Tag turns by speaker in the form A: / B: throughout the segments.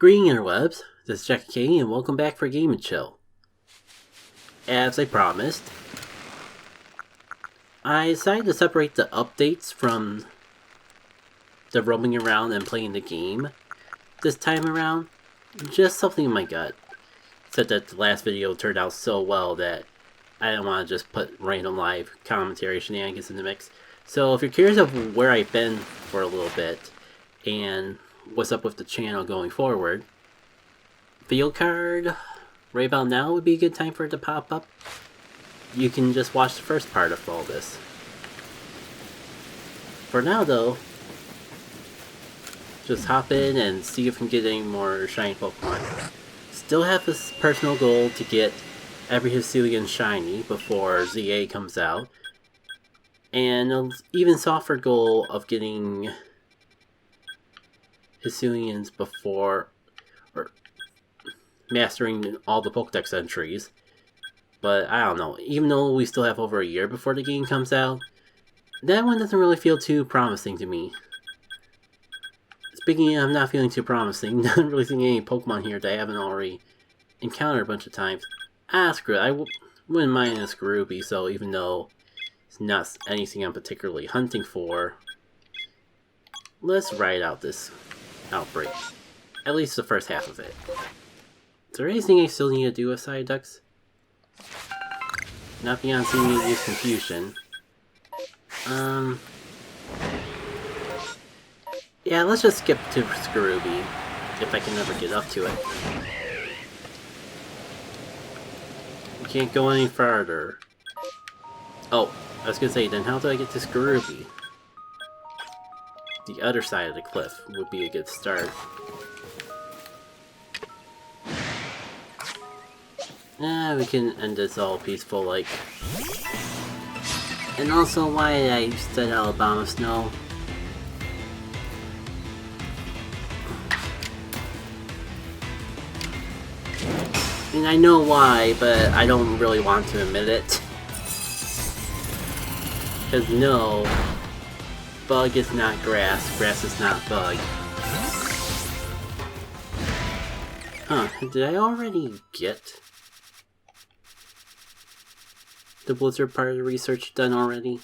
A: Greeting interwebs, this is Jack King and welcome back for Game & Chill. As I promised, I decided to separate the updates from the roaming around and playing the game this time around. Just something in my gut said that the last video turned out so well that I don't want to just put random live commentary shenanigans in the mix. So if you're curious of where I've been for a little bit and what's up with the channel going forward, video card right about now would be a good time for it to pop up. You can just watch the first part of all this. For now though, just hop in and see if we can get any more shiny Pokemon. Still have this personal goal to get every Hisuian shiny before ZA comes out. And an even softer goal of getting Hisuians before or mastering all the Pokedex entries. But I don't know, even though we still have over a year before the game comes out, that one doesn't really feel too promising to me. Speaking of not feeling too promising, not really seeing any Pokemon here that I haven't already encountered a bunch of times. Screw it, I wouldn't mind a Skorupi, so even though it's not anything I'm particularly hunting for, let's ride out this outbreak. At least the first half of it. Is there anything I still need to do with Psyducks? Not beyond seeing me use Confusion. Yeah, let's just skip to Skorupi, if I can ever get up to it. We can't go any farther. Oh, I was gonna say, then how do I get to Skorupi? The other side of the cliff would be a good start. We can end this all peaceful like. And also, why did I said Alabama Snow? And I know why, but I don't really want to admit it. Because no, bug is not grass, grass is not bug. Huh, did I already get the Blizzard part of the research done already?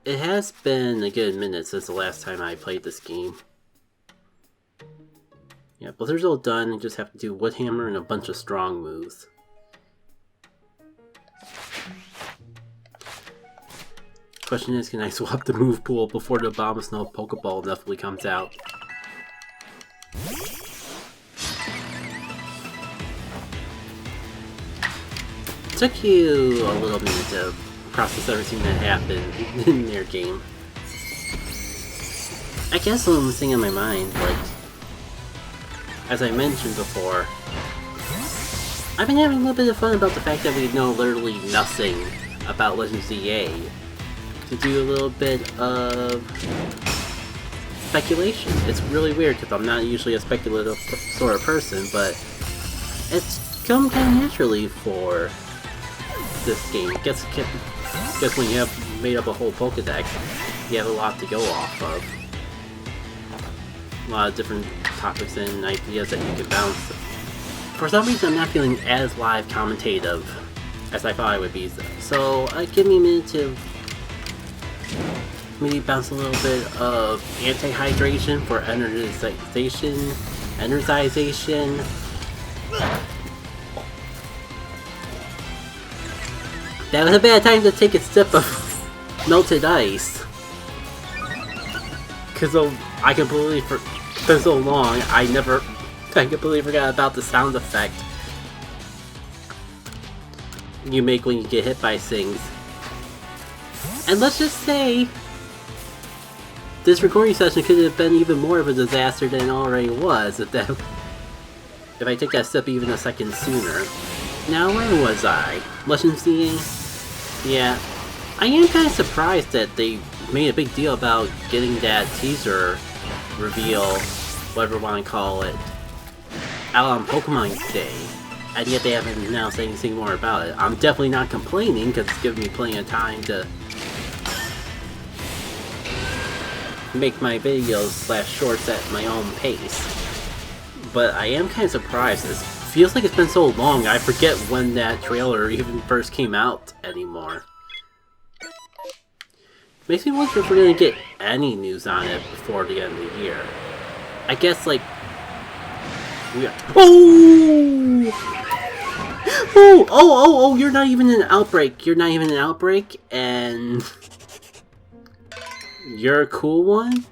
A: It has been a good minute since the last time I played this game. Yeah, Blizzard's all done, you just have to do Woodhammer and a bunch of strong moves. Question is, can I swap the move pool before the Abomasnow Pokeball definitely comes out? Took you a little minute to process everything that happened in their game. I guess one thing on my mind, like, as I mentioned before, I've been having a little bit of fun about the fact that we know literally nothing about Legends ZA. To do a little bit of speculation. It's really weird because I'm not usually a speculative sort of person, but it's come kind of naturally for this game. Guess when you have made up a whole Pokedex, you have a lot to go off of. A lot of different topics and ideas that you can bounce. For some reason, I'm not feeling as live commentative as I thought I would be. So give me a minute to maybe bounce a little bit of anti-hydration for energization. That was a bad time to take a sip of melted ice. Cause I completely it's been so long, I completely forgot about the sound effect you make when you get hit by things. And let's just say, this recording session could have been even more of a disaster than it already was if I took that step even a second sooner. Now, where was I? Legends ZA? Yeah, I am kind of surprised that they made a big deal about getting that teaser reveal, whatever you want to call it, out on Pokemon Day, and yet they haven't announced anything more about it. I'm definitely not complaining because it's giving me plenty of time to make my videos / shorts at my own pace. But I am kind of surprised. It feels like it's been so long, I forget when that trailer even first came out anymore. Makes me wonder if we're gonna get any news on it before the end of the year. I guess, like... Oh, you're not even in an outbreak. You're not even in an outbreak, and... You're a cool one?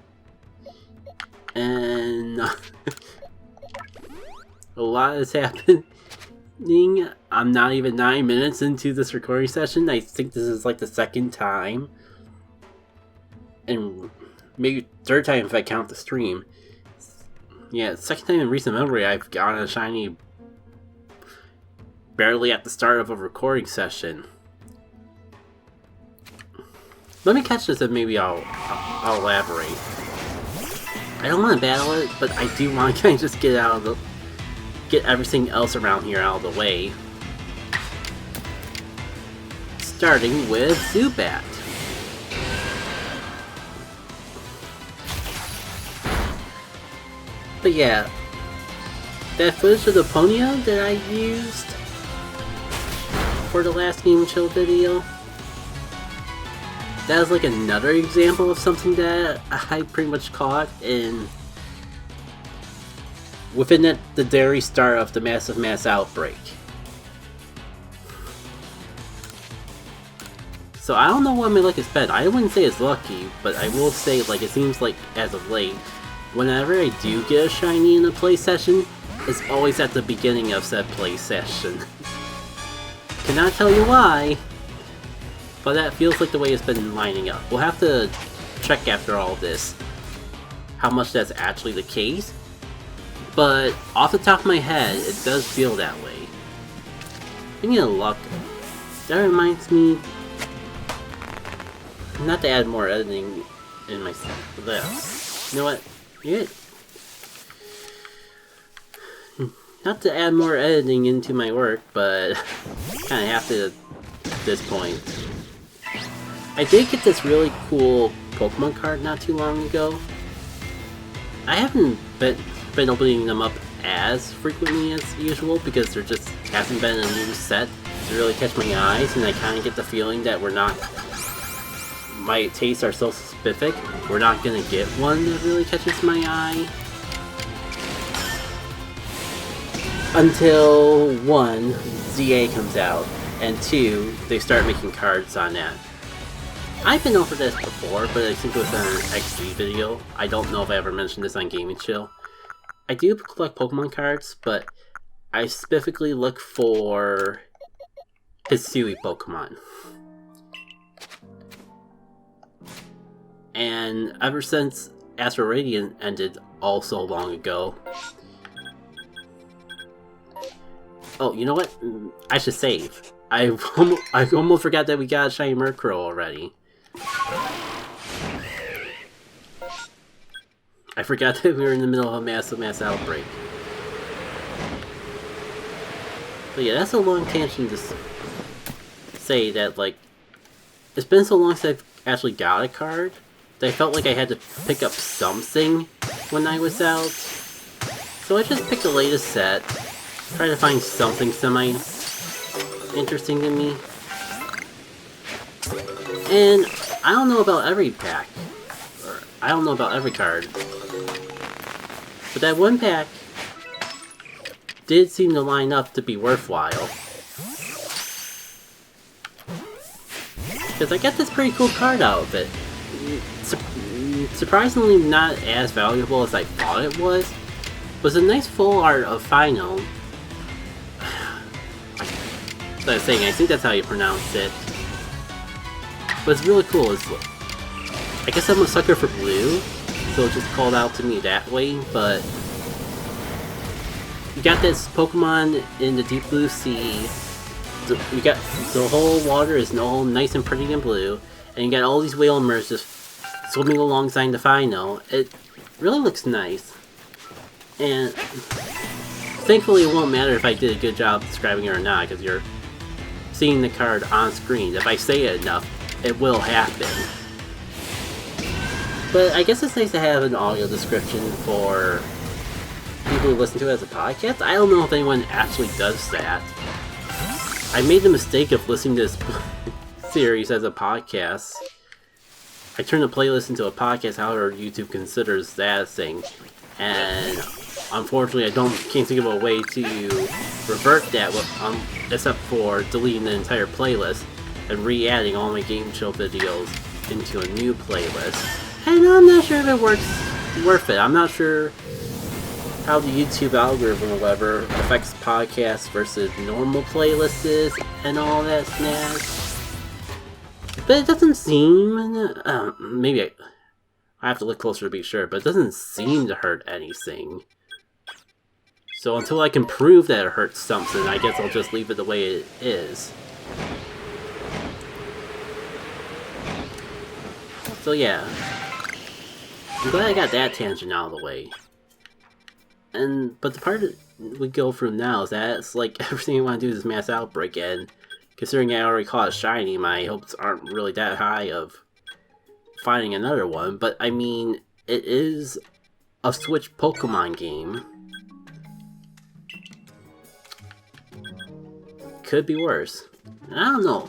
A: And... a lot is happening. I'm not even 9 minutes into this recording session. I think this is like the second time. And maybe third time if I count the stream. Yeah, second time in recent memory I've gotten a shiny barely at the start of a recording session. Let me catch this and maybe I'll elaborate. I don't want to battle it, but I do want to kind of just get everything else around here out of the way. Starting with Zubat. But yeah, that footage of the Ponyo that I used for the last Game & Chill video, that was like another example of something that I pretty much caught within the very start of the massive mass outbreak. So I don't know what my luck has been. I wouldn't say it's lucky, but I will say, like, it seems like as of late, whenever I do get a shiny in a play session, it's always at the beginning of said play session. Cannot tell you why, but that feels like the way it's been lining up. We'll have to check after all this how much that's actually the case, but off the top of my head, it does feel that way. Speaking of luck, that reminds me not to add more editing in my this. You know what? Yeah. Not to add more editing into my work, but kind of have to at this point. I did get this really cool Pokemon card not too long ago. I haven't been opening them up as frequently as usual because there just hasn't been a new set to really catch my eyes, and I kind of get the feeling that my tastes are so specific, we're not gonna get one that really catches my eye until 1, ZA comes out, and 2, they start making cards on that. I've been over this before, but I think it was on an XG video. I don't know if I ever mentioned this on Gaming Chill. I do collect Pokemon cards, but I specifically look for Hisui Pokemon. And ever since Astral Radiant ended all so long ago... Oh, you know what? I should save. I almost forgot that we got a shiny Murkrow already. I forgot that we were in the middle of a massive mass outbreak. But yeah, that's a long tangent to say that, like, it's been so long since I've actually got a card that I felt like I had to pick up something when I was out. So I just picked the latest set, try to find something semi-interesting to me. And I don't know about every pack, or I don't know about every card, but that one pack did seem to line up to be worthwhile. Because I got this pretty cool card out of it. Surprisingly not as valuable as I thought it was. It was a nice full art of Final. As I was saying, I think that's how you pronounce it. But it's really cool. I guess I'm a sucker for blue, so it just called out to me that way, but... You got this Pokemon in the deep blue sea. You got the whole water is all nice and pretty and blue, and you got all these Whalmers just swimming alongside the Final. It really looks nice. And thankfully it won't matter if I did a good job describing it or not, because you're seeing the card on screen. If I say it enough, it will happen. But I guess it's nice to have an audio description for people simply listen to it as a podcast. I don't know if anyone actually does that. I made the mistake of listening to this series as a podcast. I turned the playlist into a podcast, however YouTube considers that a thing. And unfortunately, I can't think of a way to revert that except for deleting the entire playlist and re-adding all my game show videos into a new playlist. And I'm not sure if it worth it. I'm not sure how the YouTube algorithm or whatever affects podcasts versus normal playlists and all that snazz. But it doesn't seem... maybe I have to look closer to be sure, but it doesn't seem to hurt anything. So until I can prove that it hurts something, I guess I'll just leave it the way it is. So yeah. I'm glad I got that tangent out of the way. But the part we go through now is that it's like everything I want to do is mass outbreak, and considering I already caught a shiny, my hopes aren't really that high of finding another one. But I mean, it is a Switch Pokemon game. Could be worse. I don't know.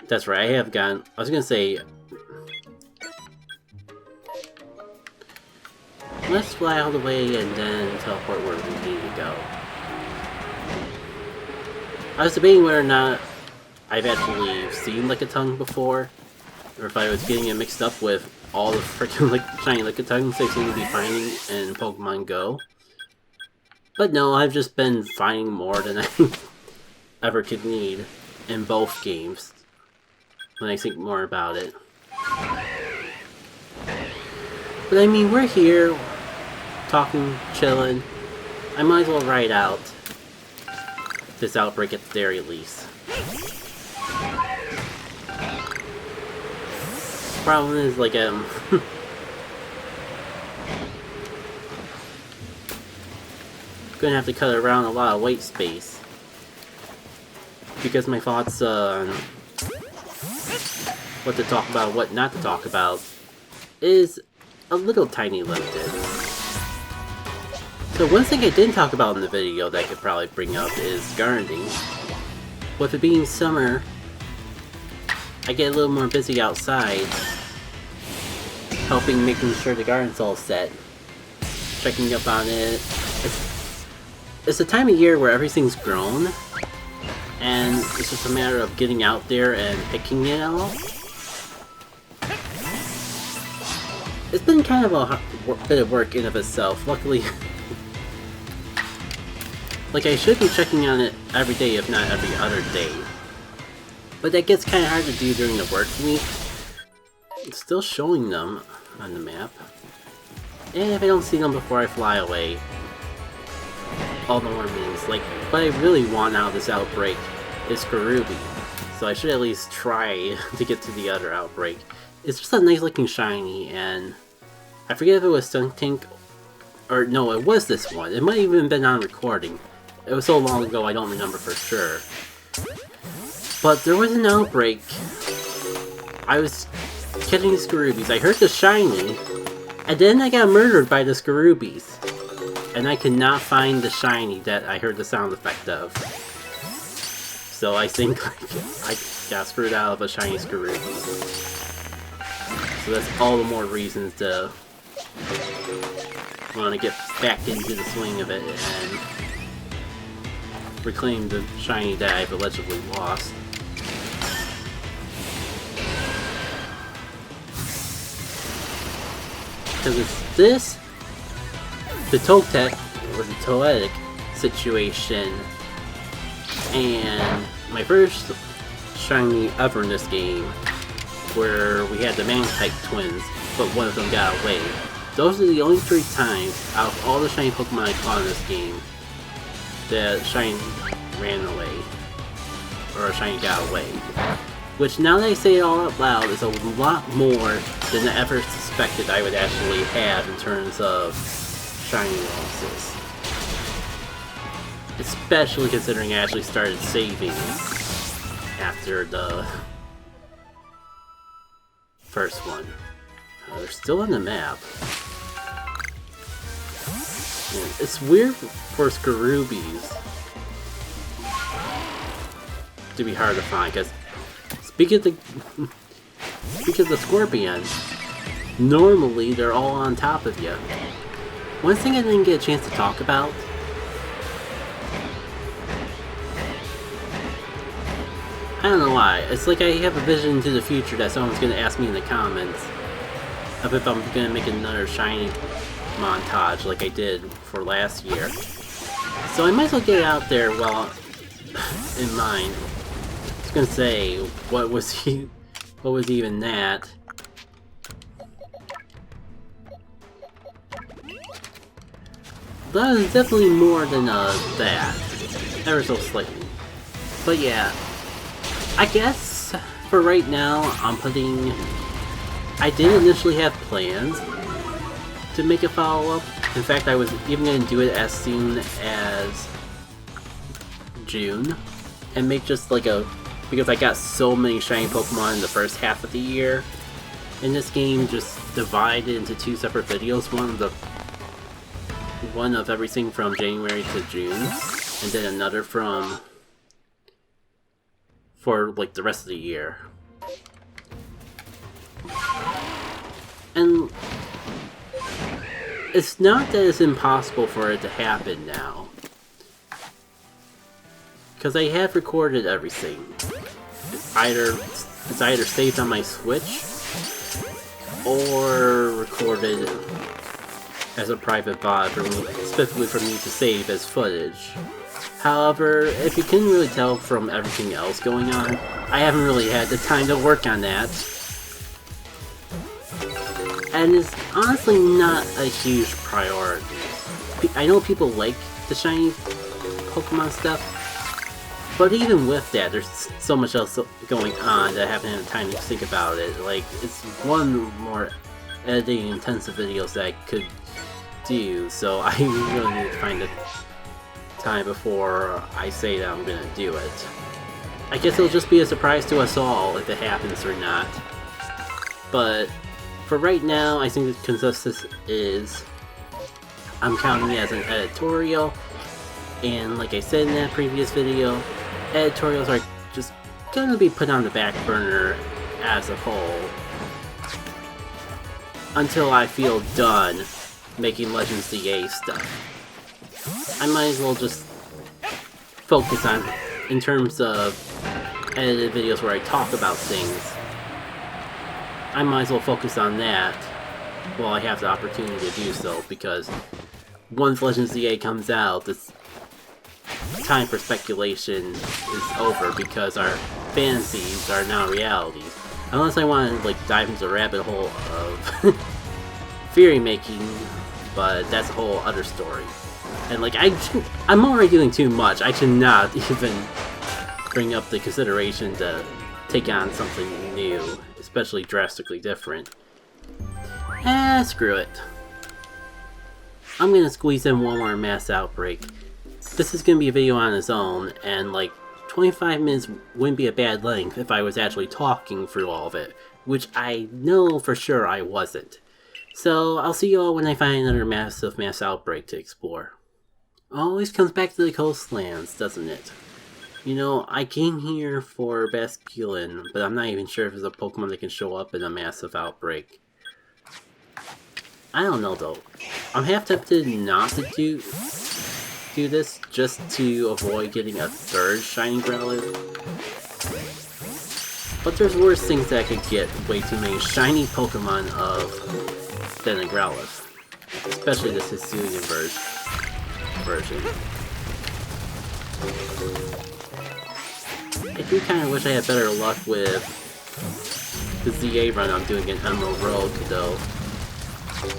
A: That's right, I have gotten... I was gonna say... Let's fly all the way and then teleport where we need to go. I was debating whether or not I've actually seen Lickitung before, or if I was getting it mixed up with all the freaking shiny Lickitungs I seem to be finding in Pokemon Go. But no, I've just been finding more than I ever could need in both games, when I think more about it. But I mean, we're here, talking, chilling. I might as well ride out this outbreak at the very least. Problem is, like, gonna have to cut around a lot of white space, because my thoughts on what to talk about, what not to talk about, is a little tiny limited. So one thing I didn't talk about in the video that I could probably bring up is gardening. With it being summer, I get a little more busy outside, making sure the garden's all set, checking up on it. It's a time of year where everything's grown, and it's just a matter of getting out there and picking it all. It's been kind of a bit of work in of itself. Luckily, like, I should be checking on it every day, if not every other day. But that gets kind of hard to do during the work week. It's still showing them on the map. And if I don't see them before I fly away, all the more means. Like, what I really want out of this outbreak is Karubi. So I should at least try to get to the other outbreak. It's just a nice looking shiny, and I forget if it was Stuntank, or no, it was this one. It might have even been on recording. It was so long ago I don't remember for sure. But there was an outbreak. I was catching the Skarubies. I heard the shiny, and then I got murdered by the Skarubies. And I could not find the shiny that I heard the sound effect of. So I think I got screwed out of a shiny Skarubi. So that's all the more reasons to want to get back into the swing of it and reclaim the shiny that I've allegedly lost. Because it's this, the Totec, or the Toetic situation, and my first shiny ever in this game, where we had the Man-type twins, but one of them got away. Those are the only 3 times out of all the shiny Pokemon I caught in this game that shiny ran away, or a shiny got away. Which, now that I say it all out loud, is a lot more than I ever suspected I would actually have in terms of shiny losses. Especially considering I actually started saving after the first one. They're still on the map. And it's weird for Skarubies to be hard to find, because speaking of the Scorpion, normally they're all on top of you. One thing I didn't get a chance to talk about, I don't know why, it's like I have a vision into the future that someone's going to ask me in the comments of if I'm going to make another shiny montage like I did for last year. So I might as well get it out there while in mind. I was gonna say, what was even that? That is definitely more than that, ever so slightly. But yeah, I guess for right now I'm putting. I did initially have plans to make a follow-up. In fact, I was even going to do it as soon as June and make just like a, because I got so many shiny Pokemon in the first half of the year in this game, just divided into two separate videos, one of everything from January to June, and then another for like the rest of the year. And it's not that it's impossible for it to happen now, because I have recorded everything. It's either saved on my Switch or recorded as a private VOD for me, specifically for me to save as footage. However, if you couldn't really tell from everything else going on, I haven't really had the time to work on that. And it's honestly not a huge priority. I know people like the shiny Pokemon stuff, but even with that, there's so much else going on that I haven't had time to think about it. Like, it's one more editing intensive videos that I could do, so I really need to find the time before I say that I'm gonna do it. I guess it'll just be a surprise to us all if it happens or not. But for right now, I think the consensus is I'm counting it as an editorial, and like I said in that previous video, editorials are just gonna be put on the back burner as a whole until I feel done making Legends DA stuff. I might as well just focus on, in terms of edited videos where I talk about things, I might as well focus on that while I have the opportunity to do so, because once Legends DA comes out, this time for speculation is over, because our fantasies are now realities. Unless I want to like dive into the rabbit hole of theory making, but that's a whole other story. And like I'm already doing too much. I should not even bring up the consideration to take on something new, especially drastically different. Screw it. I'm gonna squeeze in one more mass outbreak. This is gonna be a video on its own, and like 25 minutes wouldn't be a bad length if I was actually talking through all of it, which I know for sure I wasn't. So I'll see you all when I find another massive mass outbreak to explore. Always comes back to the coastlands, doesn't it? You know, I came here for Basculin, but I'm not even sure if there's a Pokemon that can show up in a massive outbreak. I don't know though. I'm half tempted not to do this just to avoid getting a third shiny Growlithe. But there's worse things that I could get way too many shiny Pokemon of than a Growlithe. Especially the Sicilian version. I do kind of wish I had better luck with the ZA run I'm doing in Emerald Road, though.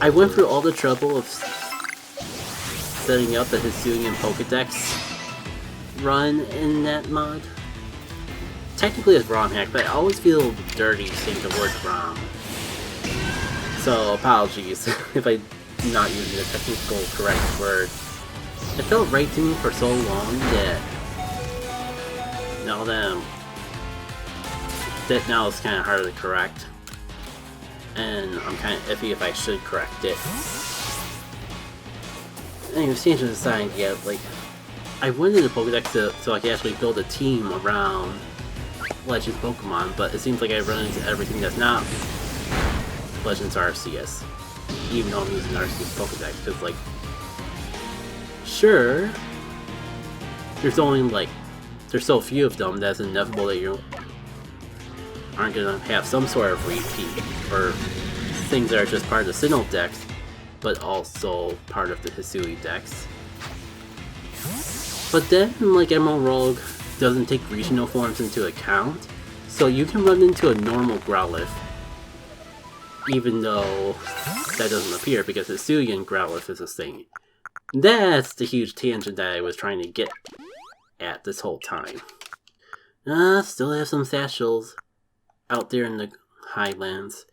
A: I went through all the trouble of setting up the Hisuian Pokedex run in that mod. Technically it's ROM hack, but I always feel dirty saying the word ROM. So apologies if I'm not using the technical correct word. It felt right to me for so long that now it's kind of hard to correct, and I'm kind of iffy if I should correct it. anyway, change of design, yeah, like, I wanted a Pokedex so I could actually build a team around Legends Pokemon, but it seems like I run into everything that's not Legends Arceus, even though I'm using Arceus Pokedex, because, like, sure, there's only, like, there's so few of them that's inevitable that you aren't gonna have some sort of repeat, or things that are just part of the Sinnoh Dex, but also part of the Hisui Dex. But then, like, Emerald Rogue doesn't take regional forms into account, so you can run into a normal Growlithe, even though that doesn't appear because Hisuian Growlithe is a thing. That's the huge tangent that I was trying to get at this whole time. Still have some Satchels out there in the Highlands,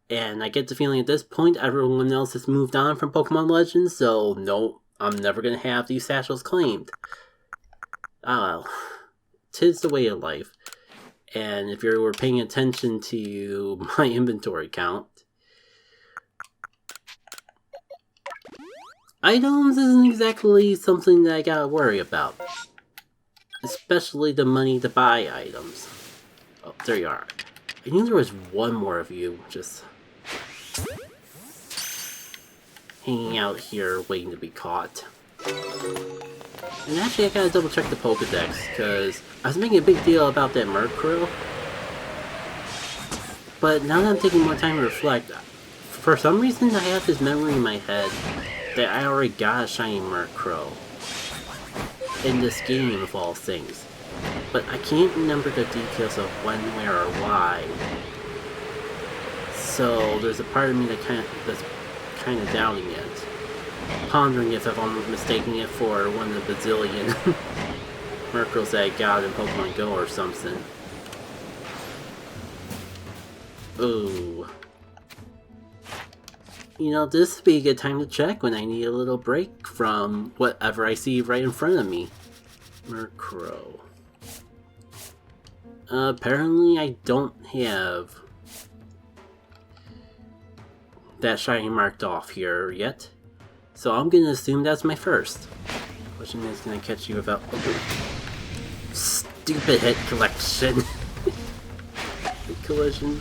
A: and I get the feeling at this point everyone else has moved on from Pokemon Legends, so no, I'm never gonna have these Satchels claimed. Ah well, 'tis the way of life. And if you were paying attention to my inventory count, items isn't exactly something that I gotta worry about. Especially the money to buy items. Oh, there you are. I knew there was one more of you just hanging out here waiting to be caught. And actually I gotta double check the Pokedex, because I was making a big deal about that Murkrow. But now that I'm taking more time to reflect, for some reason I have this memory in my head that I already got a shiny Murkrow in this game of all things. But I can't remember the details of when, where, or why. So there's a part of me that's kind of doubting it. Pondering if I'm mistaking it for one of the bazillion Murkrows that I got in Pokemon Go or something. Ooh. You know, this would be a good time to check when I need a little break from whatever I see right in front of me. Murkrow. Apparently I don't have that shiny marked off here yet. So I'm gonna assume that's my first. Question is, gonna catch you without... Stupid hit collection. Hit collision.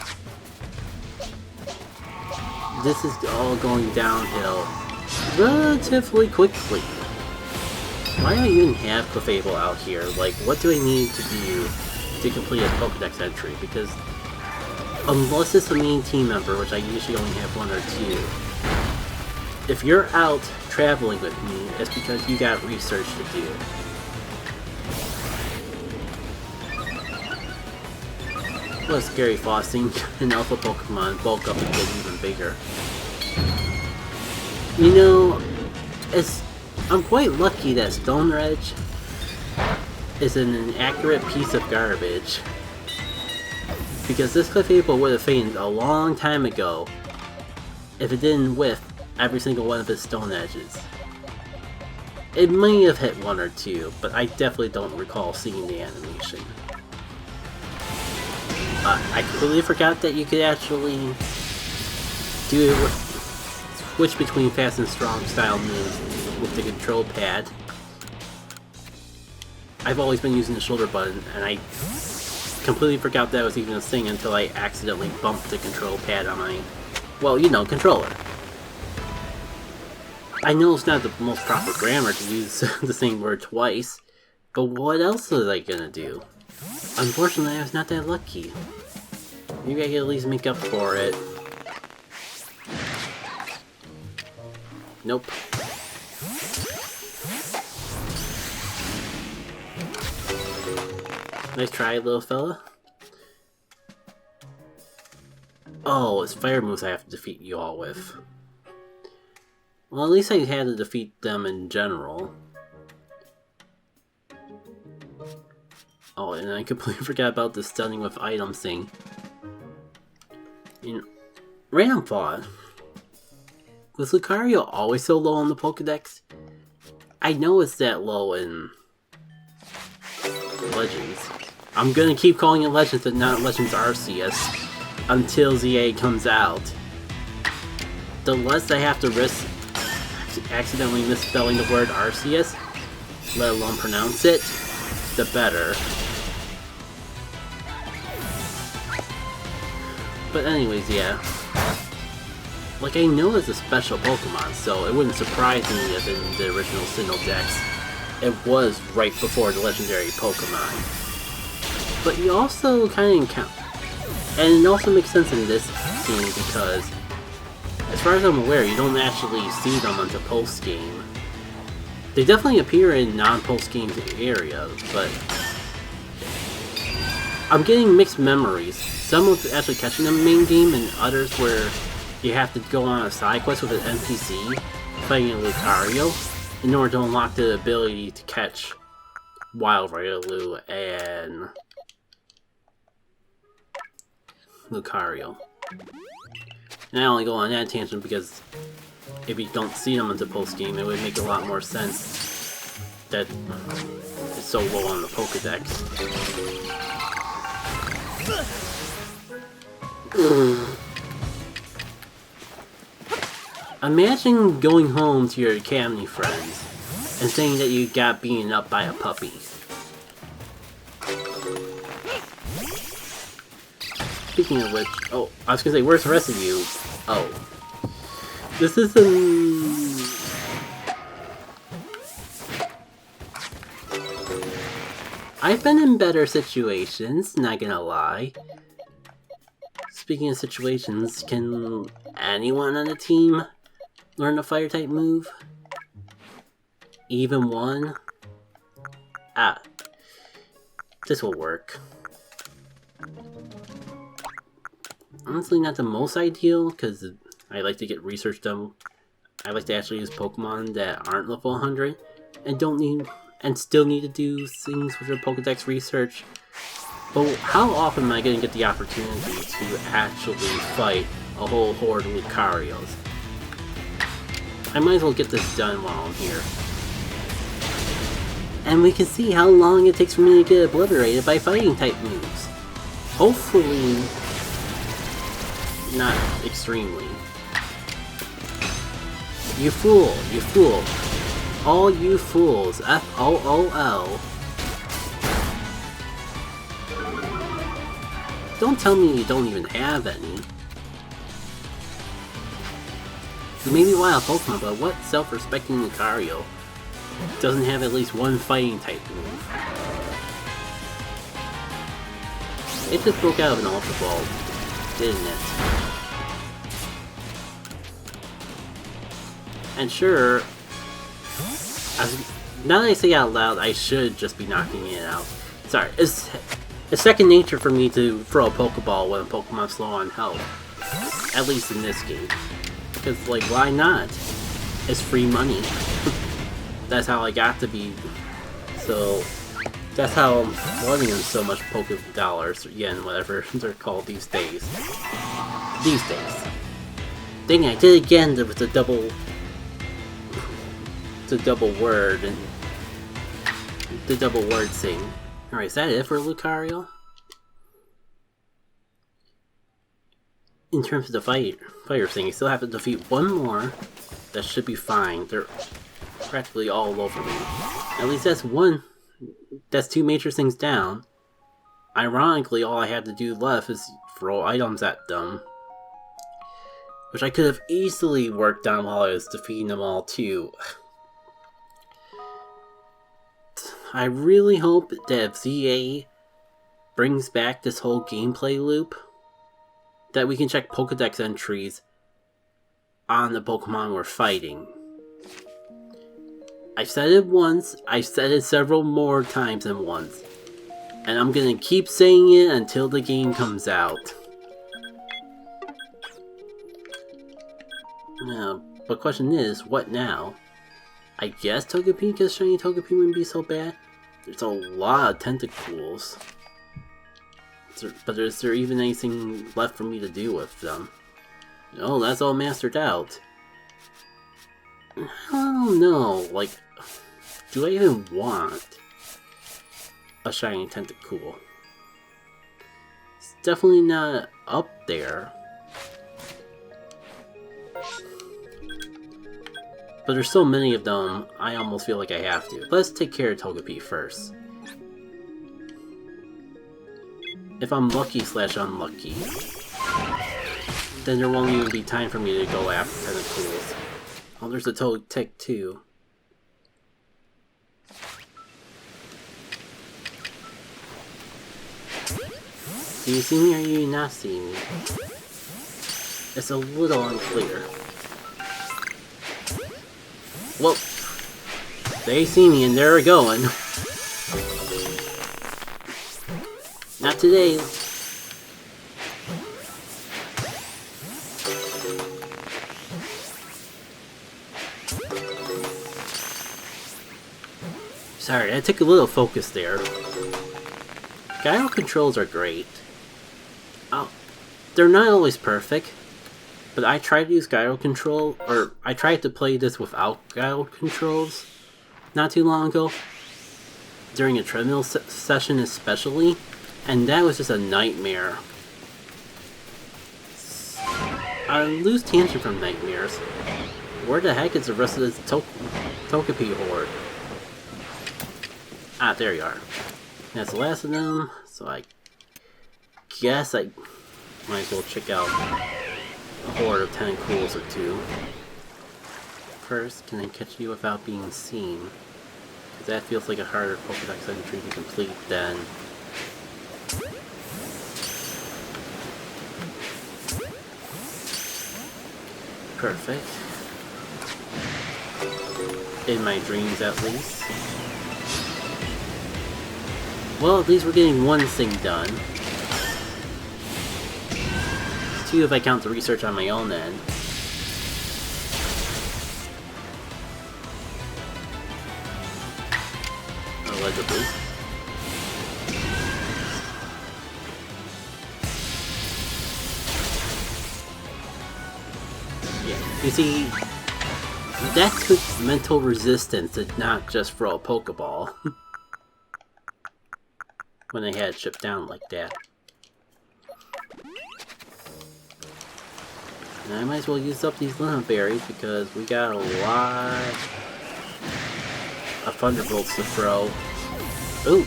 A: This is all going downhill relatively quickly. Why do I even have Clefable out here? Like, what do I need to do to complete a Pokedex entry? Because unless it's a main team member, which I usually only have one or two, if you're out traveling with me, it's because you got research to do. What scary Fossing and Alpha Pokemon bulk up and get even bigger. You know, I'm quite lucky that Stone Edge is an inaccurate piece of garbage. Because this Clefable would have fainted a long time ago if it didn't whiff every single one of its Stone Edges. It may have hit one or two, but I definitely don't recall seeing the animation. I completely forgot that you could actually do it switch between fast and strong style moves with the control pad. I've always been using the shoulder button, and I completely forgot that was even a thing until I accidentally bumped the control pad on my, well, you know, controller. I know it's not the most proper grammar to use the same word twice, but what else was I gonna do? Unfortunately, I was not that lucky. Maybe I could at least make up for it. Nope. Nice try, little fella. Oh, it's fire moves I have to defeat you all with. Well, at least I had to defeat them in general. Oh, and I completely forgot about the stunning with items thing. You know, random thought. Was Lucario always so low on the Pokedex? I know it's that low in Legends. I'm gonna keep calling it Legends and not Legends Arceus until ZA comes out. The less I have to risk accidentally misspelling the word Arceus, let alone pronounce it, the better. But anyways, yeah. Like, I know it's a special Pokemon, so it wouldn't surprise me if in the original Sinnoh Dex, it was right before the legendary Pokemon. But you also kind of encounter... And it also makes sense in this game because, as far as I'm aware, you don't actually see them until post-game. They definitely appear in non-post-game areas, but... I'm getting mixed memories. Some of actually catching them in the main game, and others where you have to go on a side quest with an NPC, fighting a Lucario, in order to unlock the ability to catch Wild Riolu and Lucario. And I only go on that tangent because if you don't see them until post-game, it would make a lot more sense that it's so low on the Pokedex. Imagine going home to your academy friends and saying that you got beaten up by a puppy. Speaking of which, oh, I was gonna say, where's the rest of you? Oh. This is I've been in better situations, not gonna lie. Speaking of situations, can anyone on the team learn a fire-type move? Even one? Ah. This will work. Honestly, not the most ideal, because I like to get research done. I like to actually use Pokemon that aren't level 100, and don't need, and still need to do things with their Pokedex research. But how often am I going to get the opportunity to actually fight a whole horde of Lucarios? I might as well get this done while I'm here. And we can see how long it takes for me to get obliterated by fighting type moves. Hopefully, not extremely. You fool, you fool. All you fools, F-O-O-L. Don't tell me you don't even have any. You may be wild Pokemon, but what self-respecting Lucario doesn't have at least one fighting type move? It just broke out of an Ultra Ball, didn't it? And sure, now that I say it out loud, I should just be knocking it out. Sorry, it's second nature for me to throw a Pokeball when a Pokemon's low on health. At least in this game. Because, like, why not? It's free money. That's how I got to be. So, that's how I'm wanting them so much Poke Dollars, yen, whatever they're called these days. These days. Dang, I did it again with the double word and the double word thing. Alright, is that it for Lucario? In terms of the fire thing, you still have to defeat one more. That should be fine. They're practically all over me. At least that's one. That's two major things down. Ironically, all I have to do left is throw items at them. Which I could have easily worked on while I was defeating them all too. I really hope that if ZA brings back this whole gameplay loop, that we can check Pokedex entries on the Pokemon we're fighting. I've said it once, I've said it several more times than once, and I'm gonna keep saying it until the game comes out. Now, but the question is, what now? I guess Togepi's shiny Togepi wouldn't be so bad. There's a lot of Tentacools. But is there even anything left for me to do with them? Oh, that's all mastered out. I don't know, like, do I even want a shiny Tentacool? It's definitely not up there. But there's so many of them, I almost feel like I have to. Let's take care of Togepi first. If I'm lucky / unlucky, then there won't even be time for me to go after Tentacools. Oh, there's a Togetic too. Do you see me or do you not see me? It's a little unclear. Well, they see me and they're going. Not today. Sorry, I took a little focus there. Gyro controls are great. They're not always perfect, but I tried to use gyro control, or I tried to play this without gyro controls not too long ago, during a treadmill session especially, and that was just a nightmare. I lose tangent from nightmares. Where the heck is the rest of this Togepi horde? Ah, there you are. That's the last of them, so I guess I might as well check out a horde of Tentacools or two. First, can I catch you without being seen? Because that feels like a harder Pokédex entry to complete than... Perfect. In my dreams, at least. Well, at least we're getting one thing done. 2 if I count the research on my own end. Allegedly. Yeah, you see, that's mental resistance to not just throw a Pokeball. When they had it shipped down like that. And I might as well use up these lemon berries because we got a lot of Thunderbolts to throw. Ooh!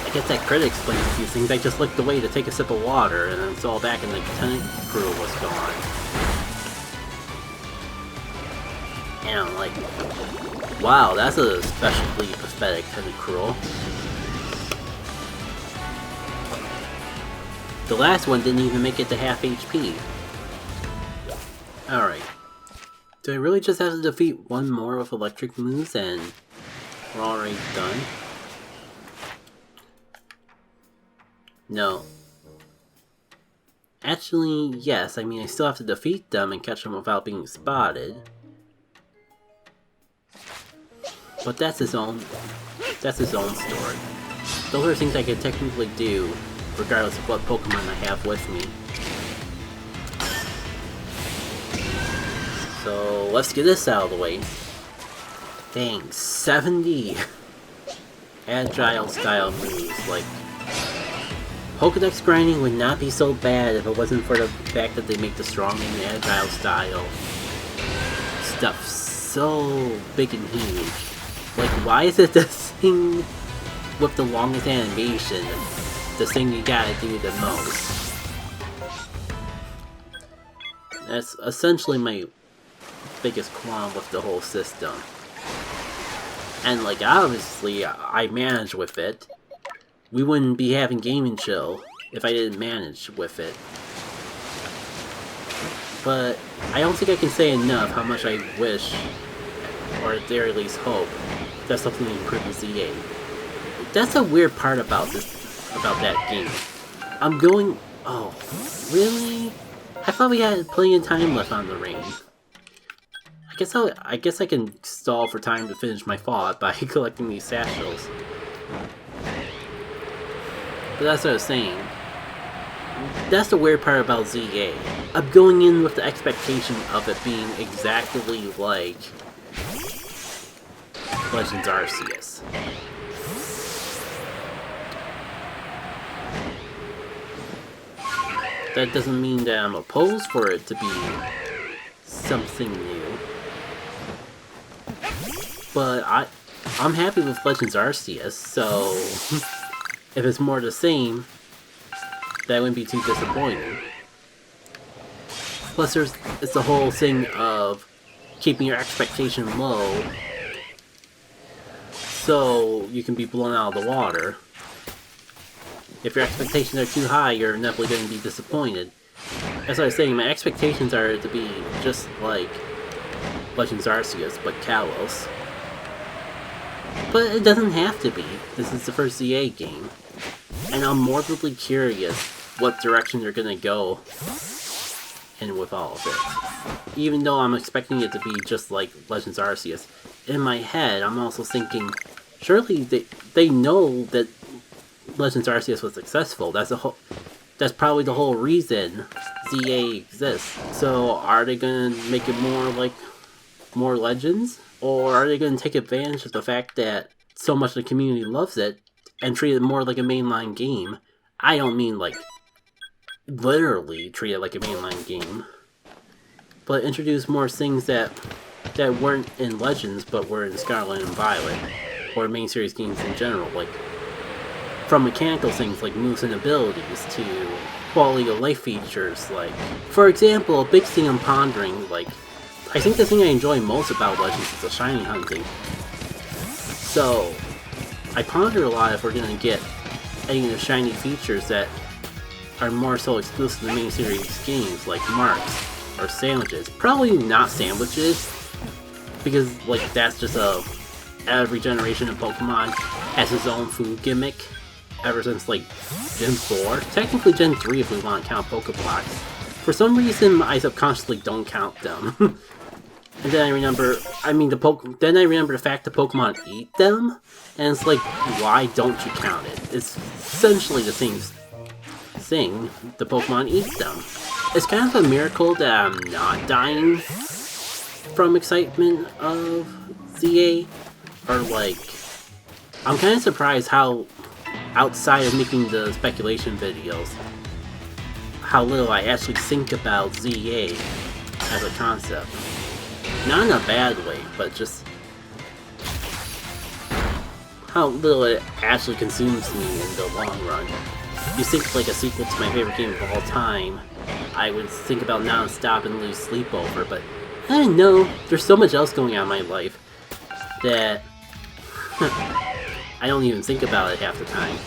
A: I guess that crit explains a few things. I just looked away to take a sip of water and then saw back and the Tentacruel was gone. And I'm like, wow, that's a especially pathetic Tentacruel. The last one didn't even make it to half HP. Alright. Do I really just have to defeat one more with electric moves and we're already done? No. Actually, yes. I mean, I still have to defeat them and catch them without being spotted. But that's his own story. Those are things I can technically do, regardless of what Pokemon I have with me. So let's get this out of the way. Dang, 70 agile style moves. Like, Pokedex grinding would not be so bad if it wasn't for the fact that they make the strong and agile style stuff so big and huge. Like, why is it the thing with the longest animation the thing you gotta do the most? That's essentially my biggest qualm with the whole system. And like, obviously, I manage with it. We wouldn't be having Gaming Chill if I didn't manage with it. But I don't think I can say enough how much I wish, or at the very least hope, that something improved with ZA. That's a weird part about that game. I'm going... Oh, really? I thought we had plenty of time left on the rain. I guess I can stall for time to finish my thought by collecting these satchels. But that's what I was saying. That's the weird part about ZA. I'm going in with the expectation of it being exactly like Legends Acerus. That doesn't mean that I'm opposed for it to be something new. But I'm happy with Legends Arceus, so if it's more the same, that wouldn't be too disappointing. Plus, it's the whole thing of keeping your expectation low, so you can be blown out of the water. If your expectations are too high, you're inevitably going to be disappointed. As I was saying, my expectations are to be just like Legends Arceus, but Kalos. But it doesn't have to be. This is the first ZA game. And I'm morbidly curious what direction they're gonna go in with all of it. Even though I'm expecting it to be just like Legends Arceus, in my head I'm also thinking, surely they know that Legends Arceus was successful. That's probably the whole reason ZA exists. So are they gonna make it more like more Legends? Or are they going to take advantage of the fact that so much of the community loves it and treat it more like a mainline game? I don't mean like literally treat it like a mainline game, but introduce more things that weren't in Legends but were in Scarlet and Violet, or main series games in general, like from mechanical things like moves and abilities to quality of life features. Like, for example, a big thing I'm pondering, like, I think the thing I enjoy most about Legends is the shiny hunting. So, I ponder a lot if we're going to get any of the shiny features that are more so exclusive to the main series games, like marks or sandwiches. Probably not sandwiches, because like that's just every generation of Pokemon has its own food gimmick ever since like Gen 4. Technically Gen 3 if we want to count Pokeblocks. For some reason I subconsciously don't count them. And then I remember, then I remember the fact that Pokemon eat them, and it's like, why don't you count it? It's essentially the same thing, the Pokemon eat them. It's kind of a miracle that I'm not dying from excitement of ZA, or like, I'm kind of surprised how, outside of making the speculation videos, how little I actually think about ZA as a concept. Not in a bad way, but just how little it actually consumes me in the long run. You think like a sequel to my favorite game of all time, I would think about non-stop and lose sleep over, but I don't know, there's so much else going on in my life that I don't even think about it half the time.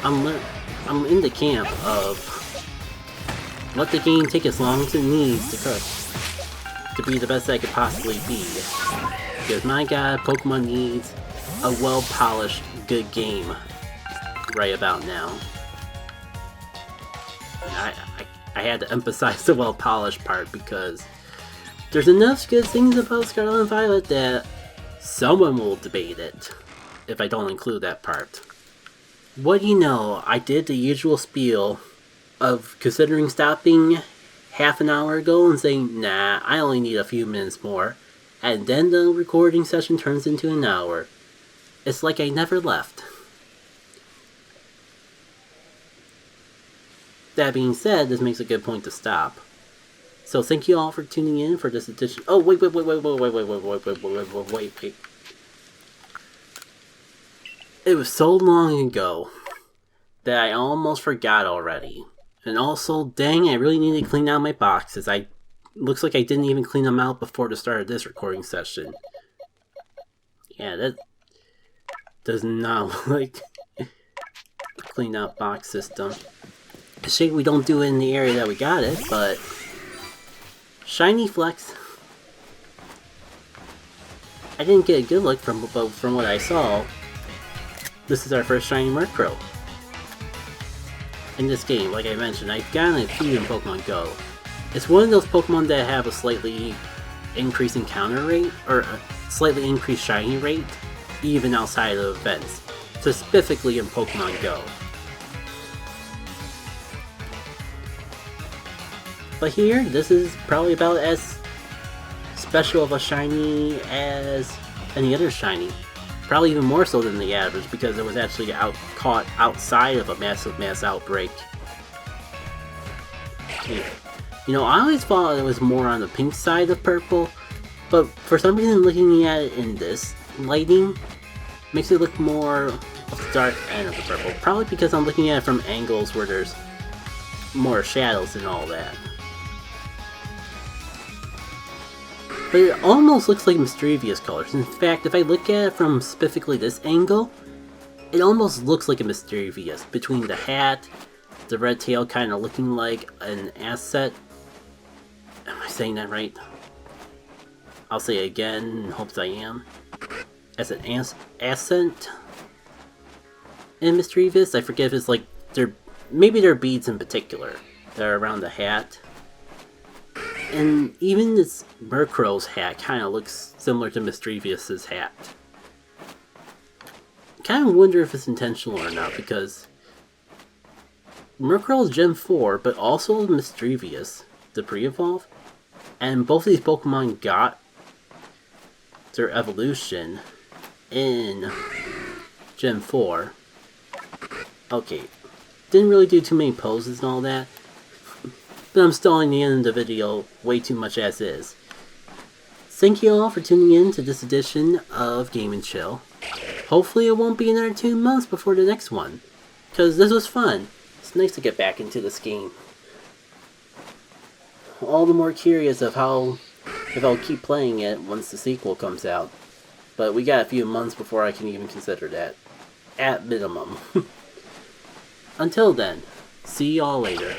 A: I'm in the camp of let the game take as long as it needs to cook to be the best I could possibly be. Because my god, Pokemon needs a well-polished, good game right about now. I had to emphasize the well-polished part because there's enough good things about Scarlet and Violet that someone will debate it if I don't include that part. What do you know, I did the usual spiel of considering stopping half an hour ago and saying, nah, I only need a few minutes more, and then the recording session turns into an hour. It's like I never left. That being said, this makes a good point to stop. So thank you all for tuning in for this edition. Oh, wait. It was so long ago that I almost forgot already. And also, dang, I really need to clean out my boxes. Looks like I didn't even clean them out before the start of this recording session. Yeah, that does not look like a clean out box system. It's a shame we don't do it in the area that we got it, but shiny flex. I didn't get a good look from what I saw. This is our first shiny Murkrow. In this game, like I mentioned, I've gotten a few in Pokemon Go. It's one of those Pokemon that have a slightly increased encounter rate, or a slightly increased shiny rate, even outside of events, specifically in Pokemon Go. But here, this is probably about as special of a shiny as any other shiny. Probably even more so than the average, because it was actually caught outside of a massive mass outbreak. You know, I always thought it was more on the pink side of purple, but for some reason looking at it in this lighting makes it look more of the dark end of the purple. Probably because I'm looking at it from angles where there's more shadows and all that. But it almost looks like Mischievous colors. In fact, if I look at it from specifically this angle, it almost looks like a Mischievous. Between the hat, the red tail kind of looking like an asset. Am I saying that right? I'll say it again in hopes I am. As an ascent in Mischievous. I forget if it's like maybe there are beads in particular that are around the hat. And even this Murkrow's hat kind of looks similar to Mischievous's hat. Kind of wonder if it's intentional or not, because Murkrow's Gen 4, but also Mischievous, the pre-evolve, and both of these Pokemon got their evolution in Gen 4. Okay, didn't really do too many poses and all that, but I'm stalling the end of the video way too much as is. Thank you all for tuning in to this edition of Game & Chill. Hopefully it won't be another 2 months before the next one, because this was fun. It's nice to get back into this game. All the more curious of if I'll keep playing it once the sequel comes out. But we got a few months before I can even consider that. At minimum. Until then, see y'all later.